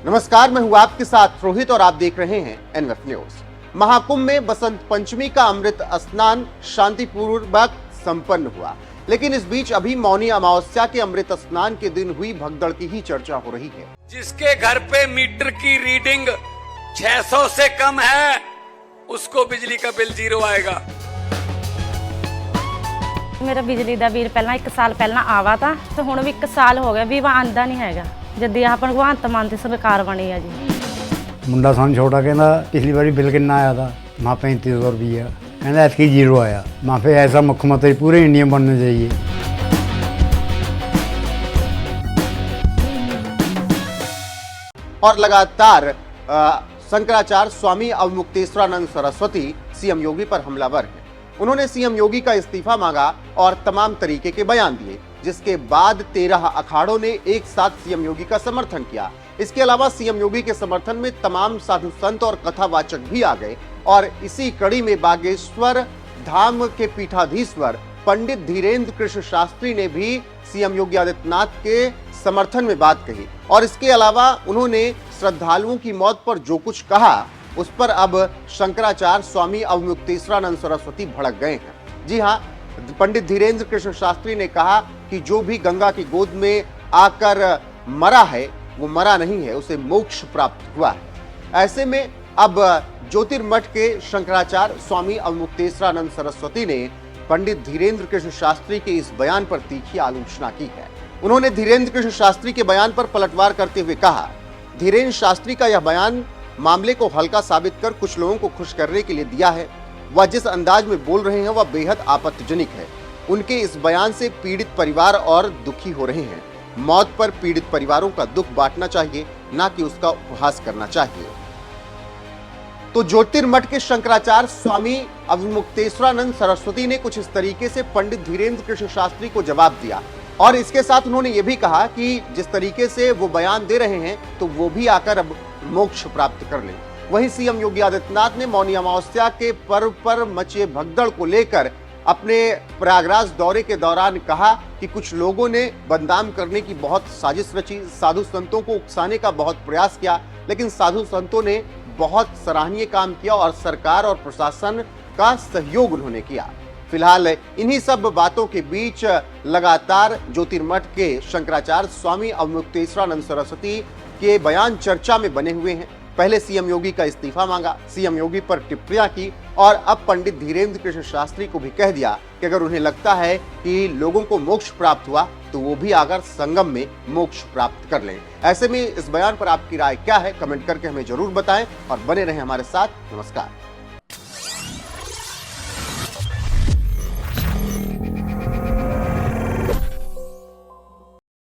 नमस्कार, मैं हूं आपके साथ रोहित और आप देख रहे हैं एनएफ न्यूज। महाकुंभ में बसंत पंचमी का अमृत स्नान शांतिपूर्वक संपन्न हुआ, लेकिन इस बीच अभी मौनी अमावस्या के अमृत स्नान के दिन हुई भगदड़ की ही चर्चा हो रही है। जिसके घर पे मीटर की रीडिंग 600 से कम है, उसको बिजली का बिल 0 आएगा। मेरा बिजली ਦਾ ਬਿੱਲ ਪਹਿਲਾਂ 1 ਸਾਲ ਪਹਿਲਾਂ ਆਵਾ ਤਾਂ ਤੇ ਹੁਣ ਵੀ 1 ਸਾਲ ਹੋ ਗਿਆ ਵੀ ਆਂਦਾ ਨਹੀਂ ਹੈਗਾ। ਜਦ ਆਹ ਭਗਵੰਤ ਮਾਨ ਦੀ ਸਰਕਾਰ ਬਣੀ ਆ ਜੀ। ਮੁੰਡਾ ਸਾਨੂੰ ਛੋਟਾ ਕਹਿੰਦਾ ਪਿਛਲੀ ਵਾਰੀ ਬਿੱਲ ਕਿੰਨਾ ਆਇਆ था? माँ 3500 रुपया कहना ऐसी 0 आया। माँ फिर ऐसा मुख्यमंत्री पूरे इंडिया में बनना चाहिए। और लगातार शंकराचार्य स्वामी अवमुक्तेश्वरानंद सरस्वती सीएम योगी पर हमलावर हैं। उन्होंने सीएम योगी का इस्तीफा मांगा और तमाम तरीके के बयान दिए, जिसके बाद 13 अखाड़ों ने एक साथ सीएम योगी का समर्थन किया। इसके अलावा सीएम योगी के समर्थन में तमाम साधु संत और कथावाचक भी आ गए और इसी कड़ी में बागेश्वर धाम के पीठाधीश्वर पंडित धीरेन्द्र कृष्ण शास्त्री ने भी सीएम योगी आदित्यनाथ के समर्थन में बात कही और इसके अलावा उन्होंने श्रद्धालुओं की मौत पर जो कुछ कहा उस पर अब शंकराचार्य स्वामी अवमुक्तेश्वरानंद सरस्वती भड़क गए हैं। जी हाँ, पंडित धीरेन्द्र कृष्ण शास्त्री ने कहा कि जो भी गंगा की गोद में आकर मरा है वो मरा नहीं है, उसे मोक्ष प्राप्त हुआ है। ऐसे में अब ज्योतिर्मठ के शंकराचार्य स्वामी अवमुक्तेश्वरानंद सरस्वती ने पंडित धीरेन्द्र कृष्ण शास्त्री के इस बयान पर तीखी आलोचना की है। उन्होंने धीरेन्द्र कृष्ण शास्त्री के बयान पर पलटवार करते हुए कहा, धीरेन्द्र शास्त्री का यह बयान मामले को हल्का साबित कर कुछ लोगों को खुश करने के लिए दिया है। वह जिस अंदाज में बोल रहे हैं वह बेहद आपत्तिजनक है। उनके इस बयान से पीड़ित परिवार और दुखी हो रहे हैं। मौत पर पीड़ित परिवारों का दुख बांटना चाहिए, ना कि उसका उपहास करना चाहिए। तो ज्योतिर्मठ के शंकराचार्य स्वामी अवमुक्तेश्वरानंद सरस्वती ने कुछ इस तरीके से पंडित धीरेन्द्र कृष्ण शास्त्री को जवाब दिया और इसके साथ उन्होंने ये भी कहा कि जिस तरीके से वो बयान दे रहे हैं तो वो भी आकर अब मोक्ष प्राप्त कर लें। वहीं सीएम योगी आदित्यनाथ ने मौनी अमावस्या के पर्व पर मचे भगदड़ को लेकर अपने प्रयागराज दौरे के दौरान कहा कि कुछ लोगों ने बदनाम करने की बहुत साजिश रची, साधु संतों को उकसाने का बहुत प्रयास किया, लेकिन साधु संतों ने बहुत सराहनीय काम किया और सरकार और प्रशासन का सहयोग उन्होंने किया। फिलहाल इन्हीं सब बातों के बीच लगातार ज्योतिर्मठ के शंकराचार्य स्वामी अवमुक्तेश्वरानंद सरस्वती के बयान चर्चा में बने हुए हैं। पहले सीएम योगी का इस्तीफा मांगा, सीएम योगी पर टिप्पणियां की और अब पंडित धीरेन्द्र कृष्ण शास्त्री को भी कह दिया कि अगर उन्हें लगता है कि लोगों को मोक्ष प्राप्त हुआ तो वो भी आकर संगम में मोक्ष प्राप्त कर लें। ऐसे में इस बयान पर आपकी राय क्या है, कमेंट करके हमें जरूर बताएं और बने रहें हमारे साथ। नमस्कार।